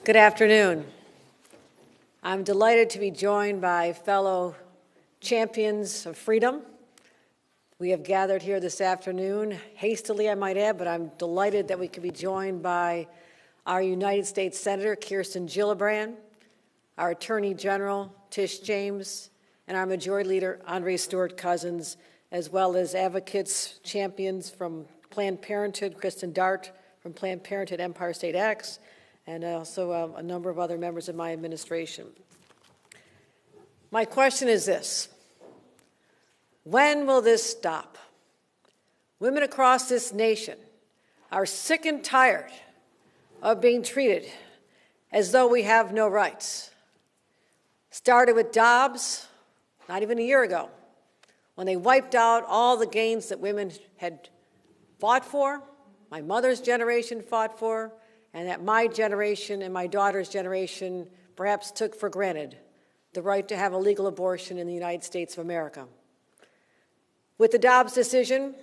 Good afternoon. I'm delighted to be joined by fellow champions of freedom. We have gathered here this afternoon, hastily I might add, but I'm delighted that we could be joined by our United States Senator Kirsten Gillibrand, our Attorney General Tish James, and our Majority Leader Andre Stewart Cousins, as well as advocates, champions from Planned Parenthood, Kristen Dart from Planned Parenthood Empire State Acts, and also a number of other members of my administration. My question is this: when will this stop? Women across this nation are sick and tired of being treated as though we have no rights. Started with Dobbs, not even a year ago, when they wiped out all the gains that women had fought for, my mother's generation fought for, and that my generation and my daughter's generation perhaps took for granted, the right to have a legal abortion in the United States of America. With the Dobbs decision,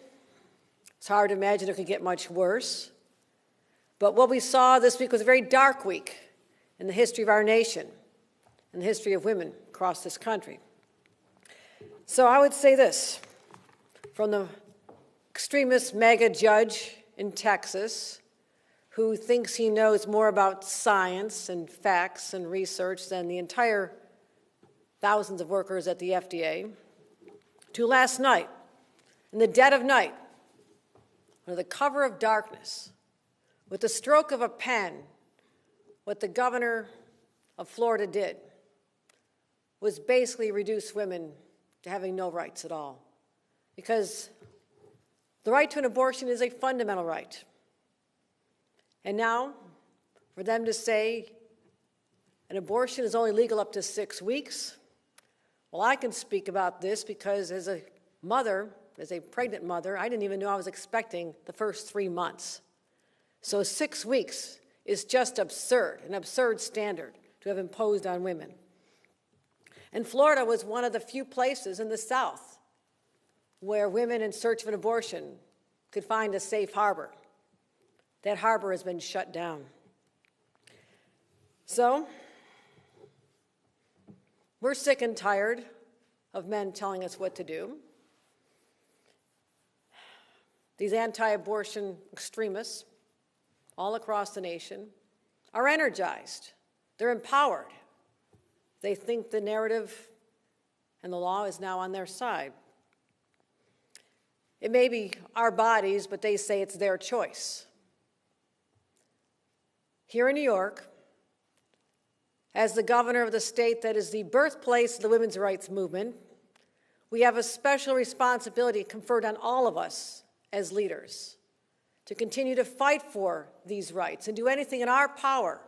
it's hard to imagine it could get much worse. But what we saw this week was a very dark week in the history of our nation and the history of women across this country. So I would say this, from the extremist mega judge in Texas who thinks he knows more about science and facts and research than the entire thousands of workers at the FDA, to last night, in the dead of night, under the cover of darkness, with the stroke of a pen, what the governor of Florida did was basically reduce women to having no rights at all. Because the right to an abortion is a fundamental right. And now, for them to say an abortion is only legal up to 6 weeks, well, I can speak about this because as a mother, as a pregnant mother, I didn't even know I was expecting the first 3 months. So 6 weeks is just absurd, an absurd standard to have imposed on women. And Florida was one of the few places in the South where women in search of an abortion could find a safe harbor. That harbor has been shut down. So, we're sick and tired of men telling us what to do. These anti-abortion extremists all across the nation are energized. They're empowered. They think the narrative and the law is now on their side. It may be our bodies, but they say it's their choice. Here in New York, as the governor of the state that is the birthplace of the women's rights movement, we have a special responsibility conferred on all of us as leaders to continue to fight for these rights and do anything in our power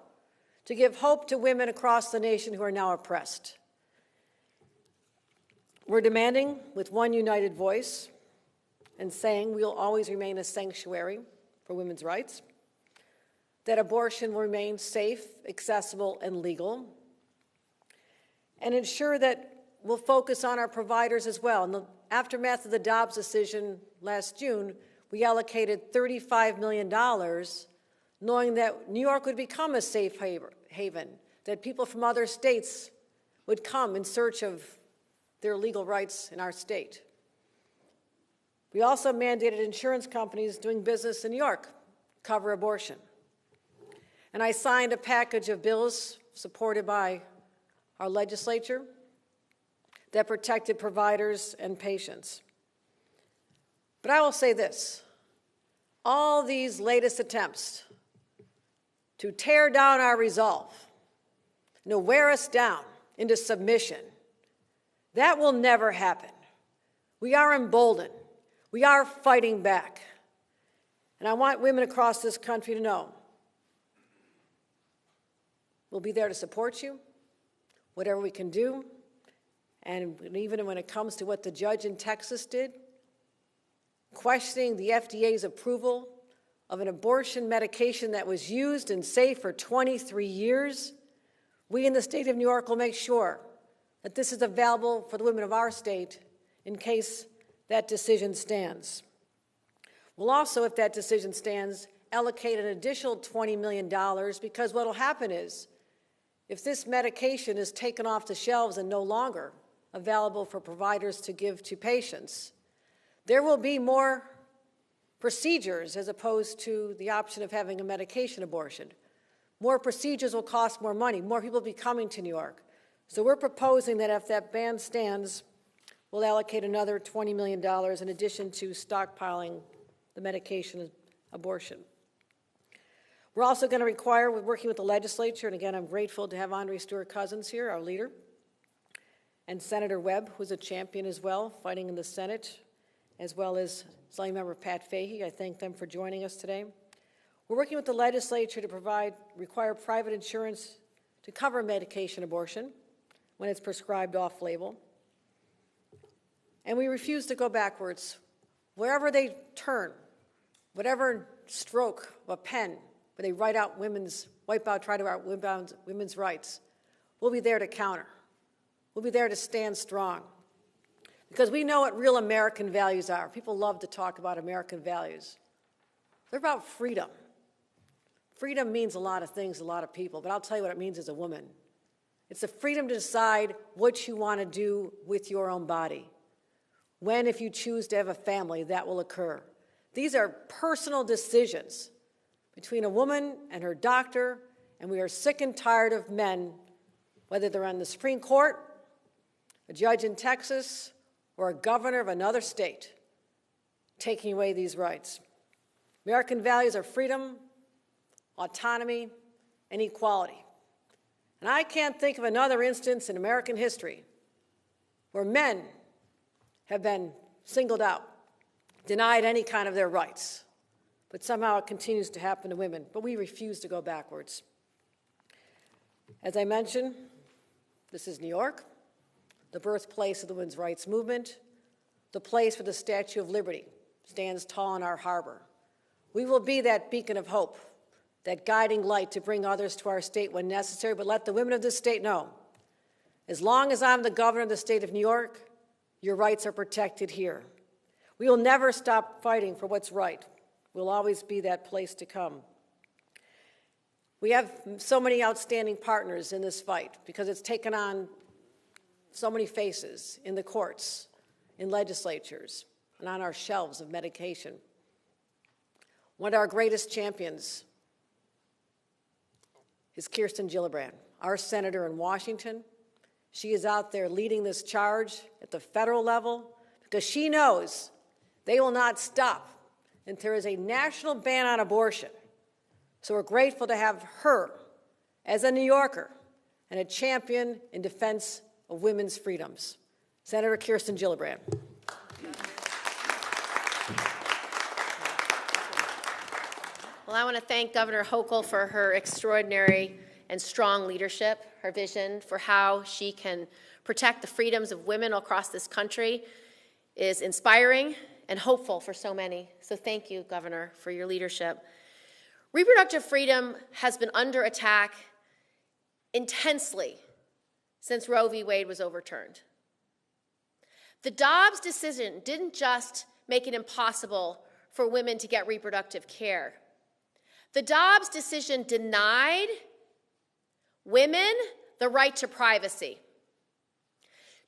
to give hope to women across the nation who are now oppressed. We're demanding with one united voice and saying we will always remain a sanctuary for women's rights, that abortion will remain safe, accessible, and legal, and ensure that we'll focus on our providers as well. In the aftermath of the Dobbs decision last June, we allocated $35 million, knowing that New York would become a safe haven, that people from other states would come in search of their legal rights in our state. We also mandated insurance companies doing business in New York cover abortion. And I signed a package of bills supported by our legislature that protected providers and patients. But I will say this: all these latest attempts to tear down our resolve, to wear us down into submission, that will never happen. We are emboldened. We are fighting back. And I want women across this country to know we'll be there to support you, whatever we can do. And even when it comes to what the judge in Texas did, questioning the FDA's approval of an abortion medication that was used and safe for 23 years, we in the state of New York will make sure that this is available for the women of our state in case that decision stands. We'll also, if that decision stands, allocate an additional $20 million because what will happen is if this medication is taken off the shelves and no longer available for providers to give to patients, there will be more procedures as opposed to the option of having a medication abortion. More procedures will cost more money. More people will be coming to New York. So we're proposing that if that ban stands, we'll allocate another $20 million in addition to stockpiling the medication abortion. We're also going to require, we're working with the legislature, and again, I'm grateful to have Andre Stewart Cousins here, our leader, and Senator Webb, who's a champion as well, fighting in the Senate, as well as Assembly Member Pat Fahey. I thank them for joining us today. We're working with the legislature to require private insurance to cover medication abortion when it's prescribed off-label. And we refuse to go backwards. Wherever they turn, whatever stroke of a pen, where they try to wipe out women's rights, we'll be there to counter. We'll be there to stand strong. Because we know what real American values are. People love to talk about American values. They're about freedom. Freedom means a lot of things to a lot of people, but I'll tell you what it means as a woman. It's the freedom to decide what you want to do with your own body. When, if you choose to have a family, that will occur. These are personal decisions between a woman and her doctor, and we are sick and tired of men, whether they're on the Supreme Court, a judge in Texas, or a governor of another state, taking away these rights. American values are freedom, autonomy, and equality. And I can't think of another instance in American history where men have been singled out, denied any kind of their rights. But somehow it continues to happen to women. But we refuse to go backwards. As I mentioned, this is New York, the birthplace of the women's rights movement, the place where the Statue of Liberty stands tall in our harbor. We will be that beacon of hope, that guiding light to bring others to our state when necessary, but let the women of this state know, as long as I'm the governor of the state of New York, your rights are protected here. We will never stop fighting for what's right. We'll always be that place to come. We have so many outstanding partners in this fight because it's taken on so many faces in the courts, in legislatures, and on our shelves of medication. One of our greatest champions is Kirsten Gillibrand, our senator in Washington. She is out there leading this charge at the federal level because she knows they will not stop until there is a national ban on abortion. So we're grateful to have her as a New Yorker and a champion in defense of women's freedoms. Senator Kirsten Gillibrand. Well, I want to thank Governor Hochul for her extraordinary and strong leadership. Her vision for how she can protect the freedoms of women across this country is inspiring and hopeful for so many. So thank you, Governor, for your leadership. Reproductive freedom has been under attack intensely since Roe v. Wade was overturned. The Dobbs decision didn't just make it impossible for women to get reproductive care. The Dobbs decision denied women the right to privacy.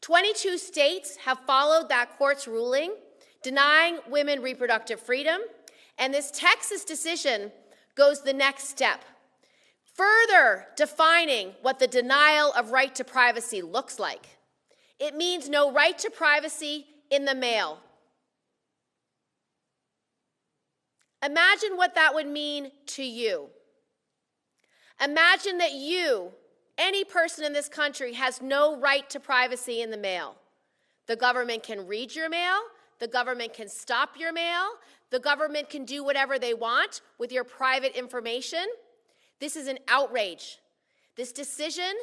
22 states have followed that court's ruling, denying women reproductive freedom, and this Texas decision goes the next step, further defining what the denial of right to privacy looks like. It means no right to privacy in the mail. Imagine what that would mean to you. Imagine that you, any person in this country, has no right to privacy in the mail. The government can read your mail. The government can stop your mail. The government can do whatever they want with your private information. This is an outrage. This decision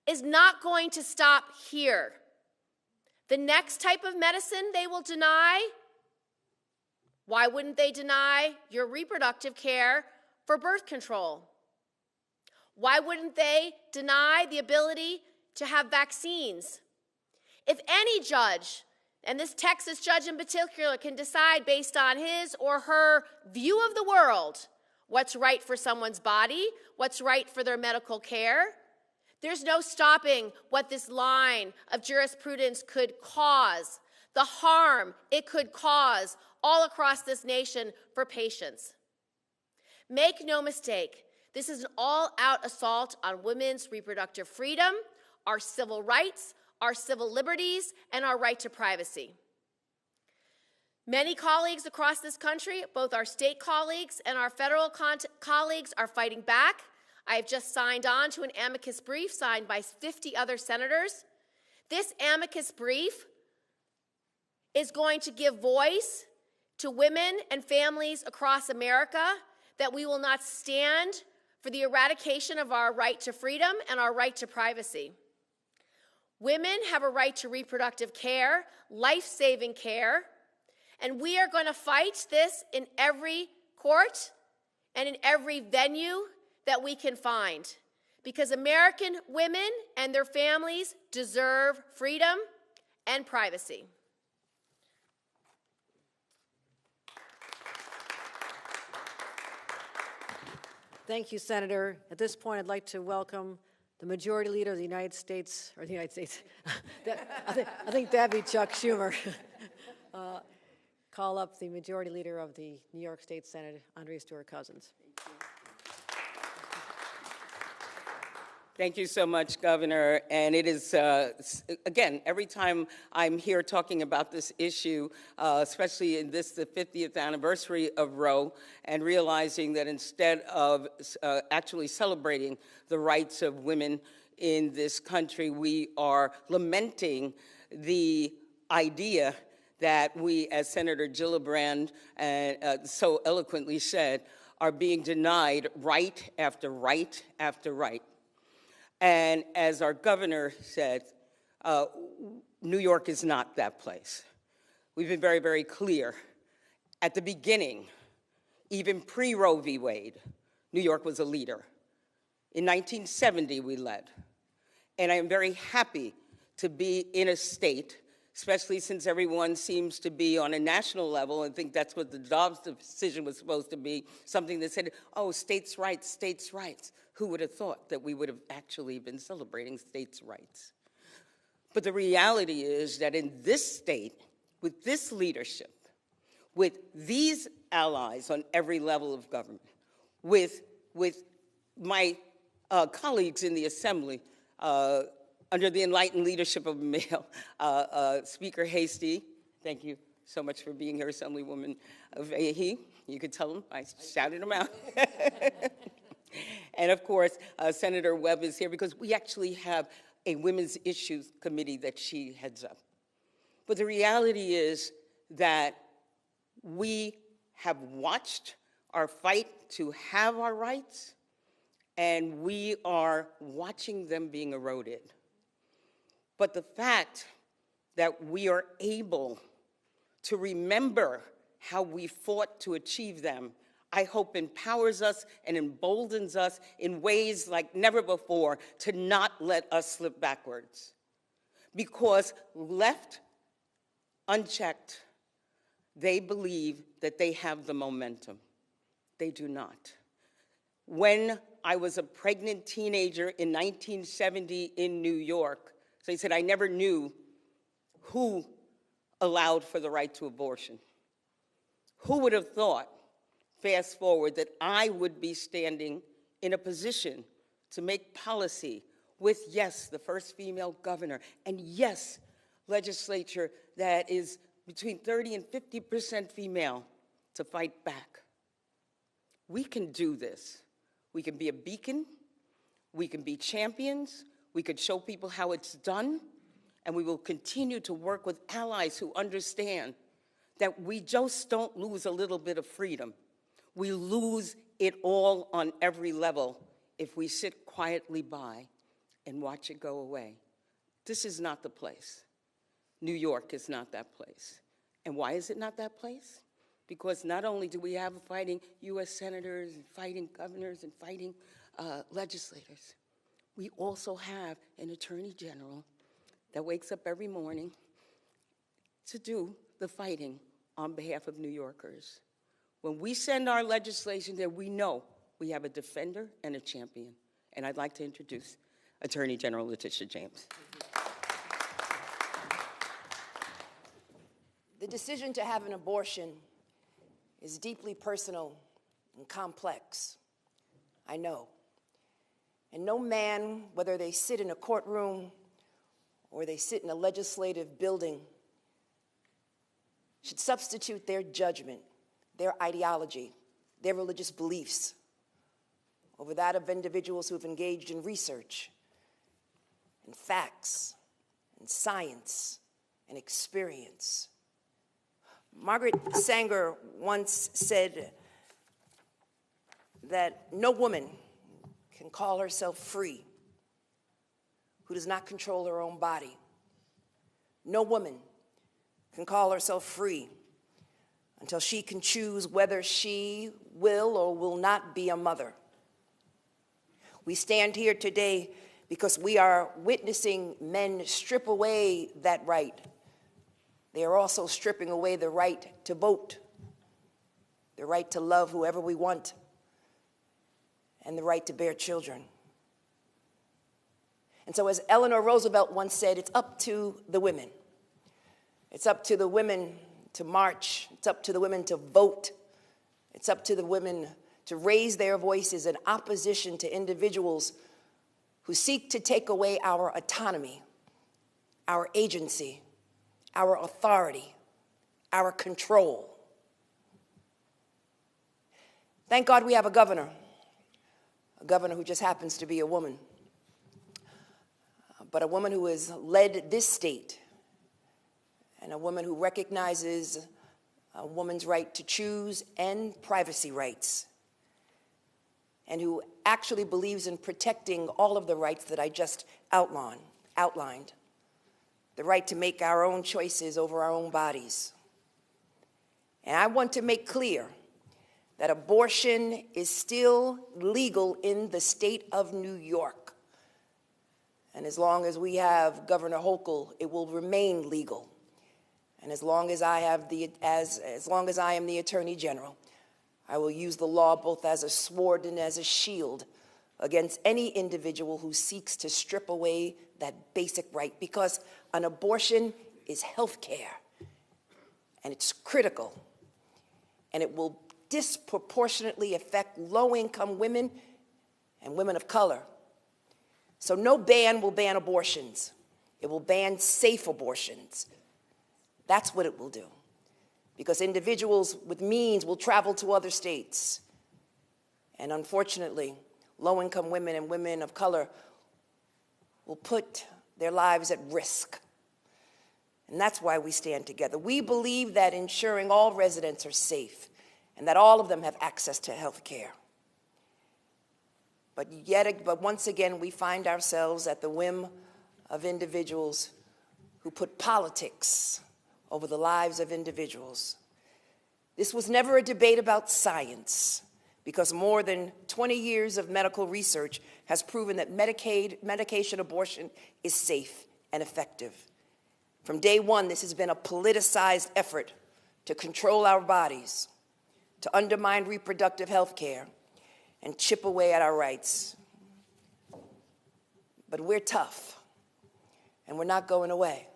is not going to stop here. The next type of medicine they will deny, why wouldn't they deny your reproductive care for birth control? Why wouldn't they deny the ability to have vaccines? If any judge and this Texas judge in particular can decide based on his or her view of the world what's right for someone's body, what's right for their medical care. There's no stopping what this line of jurisprudence could cause, the harm it could cause all across this nation for patients. Make no mistake, this is an all-out assault on women's reproductive freedom, our civil rights, our civil liberties, and our right to privacy. Many colleagues across this country, both our state colleagues and our federal colleagues, are fighting back. I have just signed on to an amicus brief signed by 50 other senators. This amicus brief is going to give voice to women and families across America that we will not stand for the eradication of our right to freedom and our right to privacy. Women have a right to reproductive care, life-saving care, and we are going to fight this in every court and in every venue that we can find, because American women and their families deserve freedom and privacy. Thank you, Senator. At this point, I'd like to welcome the Majority Leader of the United States, or the United States, I think that'd be Chuck Schumer. Call up the Majority Leader of the New York State Senate, Andrea Stewart-Cousins. Thank you so much, Governor. And it is, again, every time I'm here talking about this issue, especially in this, the 50th anniversary of Roe, and realizing that instead of actually celebrating the rights of women in this country, we are lamenting the idea that we, as Senator Gillibrand so eloquently said, are being denied right after right after right. And as our governor said, New York is not that place. We've been very, very clear. At the beginning, even pre-Roe v. Wade, New York was a leader. In 1970, we led. And I am very happy to be in a state, especially since everyone seems to be on a national level, and think that's what the Dobbs decision was supposed to be, something that said, oh, states' rights, states' rights. Who would have thought that we would have actually been celebrating states' rights? But the reality is that in this state, with this leadership, with these allies on every level of government, with my colleagues in the Assembly, under the enlightened leadership of male Speaker Hastie, thank you so much for being here, Assemblywoman Vahey. You could tell him, I shouted him out. And of course, Senator Webb is here because we actually have a Women's Issues Committee that she heads up. But the reality is that we have watched our fight to have our rights, and we are watching them being eroded. But the fact that we are able to remember how we fought to achieve them, I hope empowers us and emboldens us in ways like never before to not let us slip backwards. Because left unchecked, they believe that they have the momentum. They do not. When I was a pregnant teenager in 1970 in New York, so he said, I never knew who allowed for the right to abortion. Who would have thought, fast forward, that I would be standing in a position to make policy with, yes, the first female governor, and yes, legislature that is between 30 and 50% female to fight back. We can do this. We can be a beacon. We can be champions. We could show people how it's done, and we will continue to work with allies who understand that we just don't lose a little bit of freedom. We lose it all on every level if we sit quietly by and watch it go away. This is not the place. New York is not that place. And why is it not that place? Because not only do we have fighting U.S. senators and fighting governors and fighting legislators, we also have an attorney general that wakes up every morning to do the fighting on behalf of New Yorkers. When we send our legislation there, we know we have a defender and a champion. And I'd like to introduce Attorney General Letitia James. The decision to have an abortion is deeply personal and complex, I know. And no man, whether they sit in a courtroom or they sit in a legislative building, should substitute their judgment, their ideology, their religious beliefs over that of individuals who have engaged in research and facts and science and experience. Margaret Sanger once said that no woman can call herself free who does not control her own body. No woman can call herself free until she can choose whether she will or will not be a mother. We stand here today because we are witnessing men strip away that right. They are also stripping away the right to vote, the right to love whoever we want, and the right to bear children. And so as Eleanor Roosevelt once said, it's up to the women. It's up to the women to march. It's up to the women to vote. It's up to the women to raise their voices in opposition to individuals who seek to take away our autonomy, our agency, our authority, our control. Thank God we have a governor who just happens to be a woman, but a woman who has led this state, and a woman who recognizes a woman's right to choose and privacy rights, and who actually believes in protecting all of the rights that I just outlined. The right to make our own choices over our own bodies. And I want to make clear that abortion is still legal in the state of New York. And as long as we have Governor Hochul, it will remain legal. And as long as I am the Attorney General, I will use the law both as a sword and as a shield against any individual who seeks to strip away that basic right, because an abortion is health care, and it's critical, and it will disproportionately affect low-income women and women of color. So no ban will ban abortions. It will ban safe abortions. That's what it will do, because individuals with means will travel to other states, and unfortunately, low-income women and women of color will put their lives at risk. And that's why we stand together. We believe that ensuring all residents are safe and that all of them have access to health care. But once again, we find ourselves at the whim of individuals who put politics over the lives of individuals. This was never a debate about science, because more than 20 years of medical research has proven that medication abortion is safe and effective. From day one, this has been a politicized effort to control our bodies, to undermine reproductive health care, and chip away at our rights. But we're tough, and we're not going away.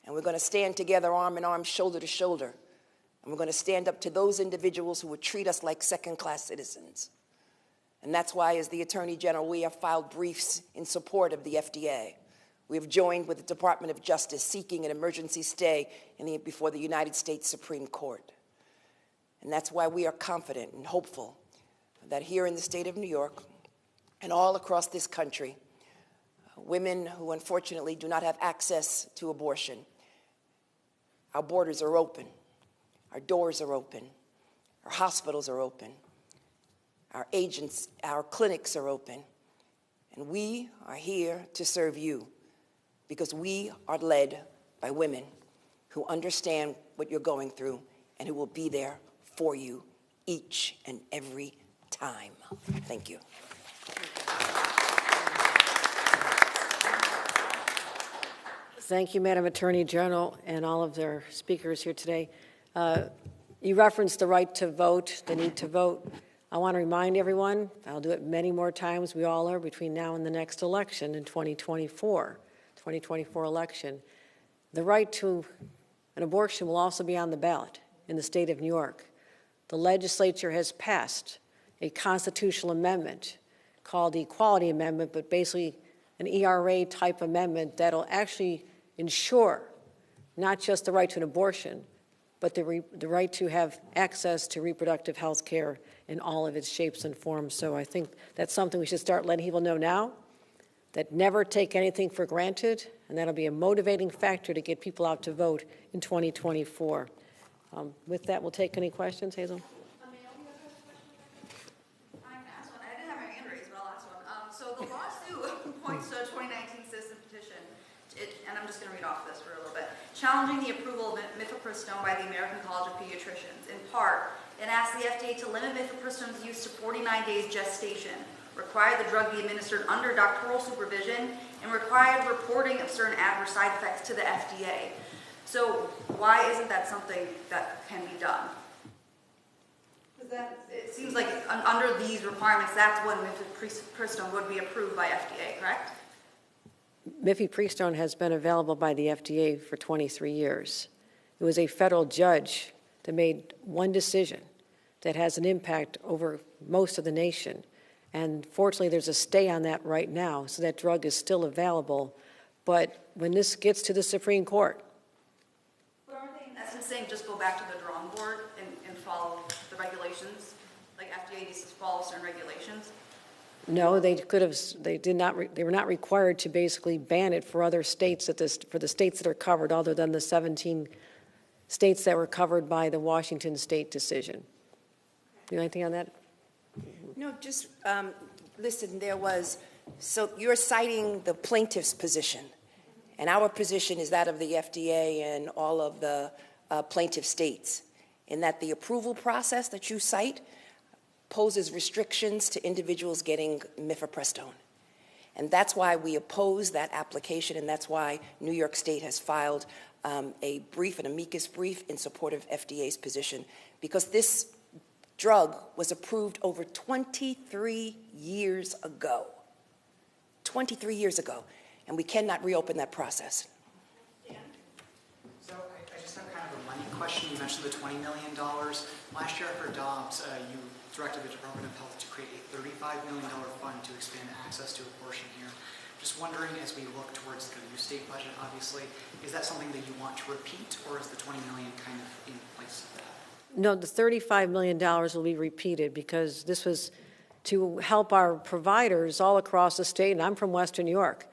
And we're going to stand together arm in arm, shoulder to shoulder. And we're going to stand up to those individuals who would treat us like second-class citizens. And that's why, as the Attorney General, we have filed briefs in support of the FDA. We have joined with the Department of Justice seeking an emergency stay before the United States Supreme Court. And that's why we are confident and hopeful that here in the state of New York and all across this country, women who unfortunately do not have access to abortion, our borders are open. Our doors are open, our hospitals are open, our clinics are open, and we are here to serve you because we are led by women who understand what you're going through and who will be there for you each and every time. Thank you. Thank you, Madam Attorney General, and all of their speakers here today. You referenced the right to vote, the need to vote. I want to remind everyone, I'll do it many more times, we all are, between now and the next election in 2024 election. The right to an abortion will also be on the ballot in the state of New York. The legislature has passed a constitutional amendment called the Equality Amendment, but basically an ERA-type amendment that'll actually ensure not just the right to an abortion, but the right to have access to reproductive health care in all of its shapes and forms. So I think that's something we should start letting people know now, that never take anything for granted, and that'll be a motivating factor to get people out to vote in 2024. With that, we'll take any questions. Hazel? I didn't have my hand raised, but I'll ask one. So the lawsuit points to a 2019 citizen petition, and I'm just going to read off this for a little bit, challenging the approval of mifepristone by the American College of Pediatricians. In part, it asks the FDA to limit mifepristone's use to 49 days gestation, require the drug be administered under doctoral supervision, and require reporting of certain adverse side effects to the FDA. So why isn't that something that can be done? It seems like under these requirements, that's when mifepristone would be approved by FDA, correct? Mifepristone has been available by the FDA for 23 years. It was a federal judge that made one decision that has an impact over most of the nation. And fortunately, there's a stay on that right now, so that drug is still available. But when this gets to the Supreme Court, But aren't they in essence saying just go back to the drawing board and follow the regulations? Like FDA needs to follow certain regulations? no, they could have. They were not required to basically ban it for other states for the states that are covered, other than the 17 states that were covered by the Washington State decision. You know anything on that? No, just listen, so you're citing the plaintiff's position, and our position is that of the FDA and all of the plaintiff states, in that the approval process that you cite poses restrictions to individuals getting mifepristone. And that's why we oppose that application, and that's why New York State has filed a brief, an amicus brief, in support of FDA's position, because this drug was approved over 23 years ago. 23 years ago, and we cannot reopen that process. So I just have kind of a money question. You mentioned the $20 million. Last year for Dobbs, you directed the Department of Health to create a $35 million fund to expand access to abortion here. Just wondering, as we look towards the new state budget, obviously, is that something that you want to repeat, or is the $20 million kind of in place of that? No, the $35 million will be repeated, because this was to help our providers all across the state, and I'm from Western New York.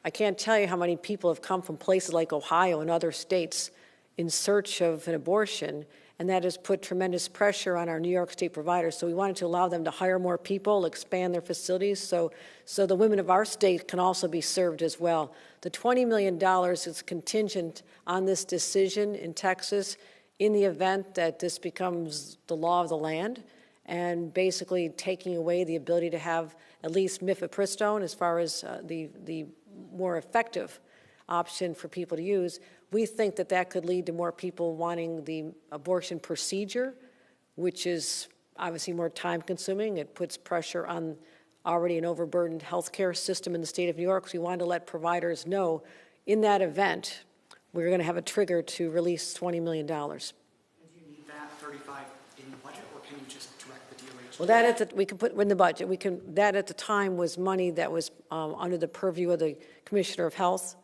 I can't tell you how many people have come from places like Ohio and other states in search of an abortion, and that has put tremendous pressure on our New York State providers. So we wanted to allow them to hire more people, expand their facilities, so the women of our state can also be served as well. The $20 million is contingent on this decision in Texas in the event that this becomes the law of the land, and basically taking away the ability to have at least mifepristone as far as the more effective option for people to use. We think that that could lead to more people wanting the abortion procedure, which is obviously more time-consuming. It puts pressure on already an overburdened healthcare system in the state of New York. So we wanted to let providers know in that event we're going to have a trigger to release $20 million. Do you need that 35 in the budget, or can you just direct the DOH? Well, that we can put in the budget. That at the time was money that was under the purview of the Commissioner of Health,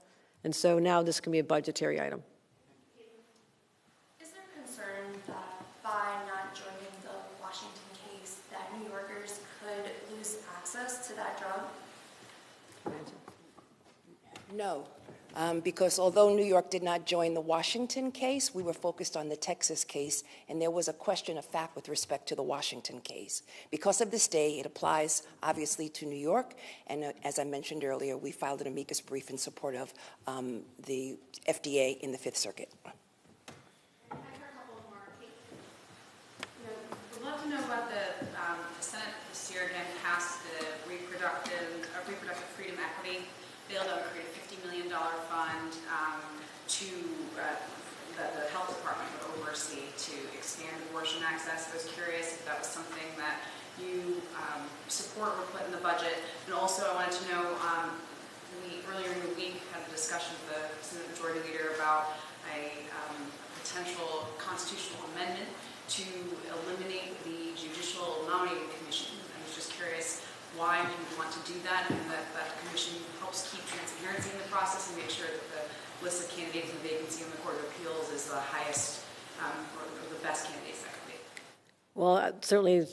and so now this can be a budgetary item. Is there concern that by not joining the Washington case that New Yorkers could lose access to that drug? No, because although New York did not join the Washington case, we were focused on the Texas case, and there was a question of fact with respect to the Washington case. Because of this day, it applies obviously to New York, and as I mentioned earlier, we filed an amicus brief in support of the FDA in the Fifth Circuit. I have a couple more. We'd love to know about the Senate this year again passed the reproductive freedom equity bill that would create a $50 million fund to that the health department would oversee to expand abortion access. I was curious if that was something that you support or put in the budget. And also I wanted to know, we earlier in the week had a discussion with the Senate Majority Leader about a potential constitutional amendment to eliminate the Judicial Nominating Commission. I was just curious why you want to do that, and that commission helps keep transparency in the process and make sure that the list of candidates and vacancy in the Court of Appeals is the highest or the best candidates that could be. Well, certainly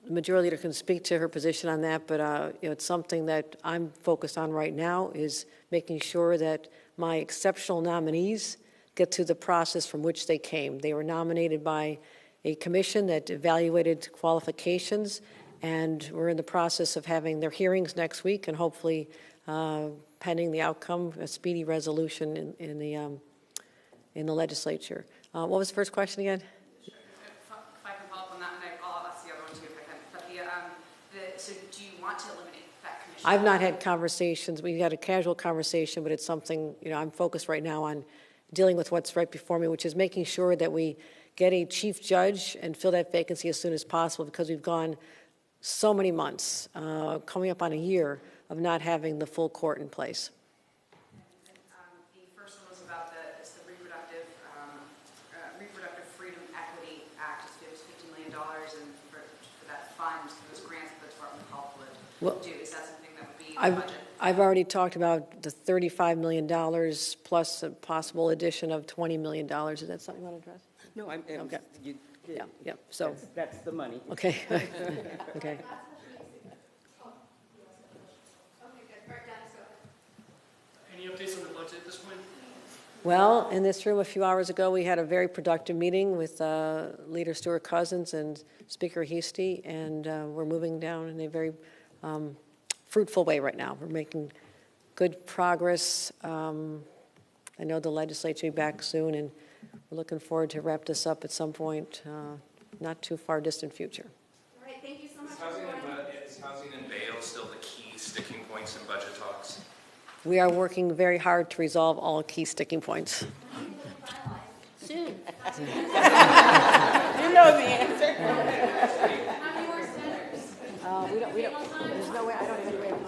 the Majority Leader can speak to her position on that, but it's something that I'm focused on right now is making sure that my exceptional nominees get to the process from which they came. They were nominated by a commission that evaluated qualifications, and we're in the process of having their hearings next week, and hopefully, pending the outcome, a speedy resolution in the legislature. What was the first question again? If I can follow up on that, and I'll ask the other one too if I can. But so do you want to eliminate that commission? I've not had conversations. We've had a casual conversation, but it's something, I'm focused right now on dealing with what's right before me, which is making sure that we get a chief judge and fill that vacancy as soon as possible, because we've gone so many months, coming up on a year, of not having the full court in place. The first one was about the Reproductive Freedom Equity Act. It was $50 million, and for that fund, those grants that the Department of Health would do. Is that something that would be in the budget? I've already talked about the $35 million plus a possible addition of $20 million. Is that something you want to address? No, I'm, Okay. you, Yeah, so, that's the money. okay, okay. Any updates on the budget at this point? Well, in this room a few hours ago, we had a very productive meeting with Leader Stewart Cousins and Speaker Heastie, and we're moving down in a very fruitful way right now. We're making good progress. I know the legislature will be back soon, and we're looking forward to wrap this up at some point, not too far distant future. All right, thank you so much. Is housing and bail still the key sticking points in budget talks? We are working very hard to resolve all key sticking points. Soon. You know the answer. How many more senators? We don't, there's no way, I don't have any way of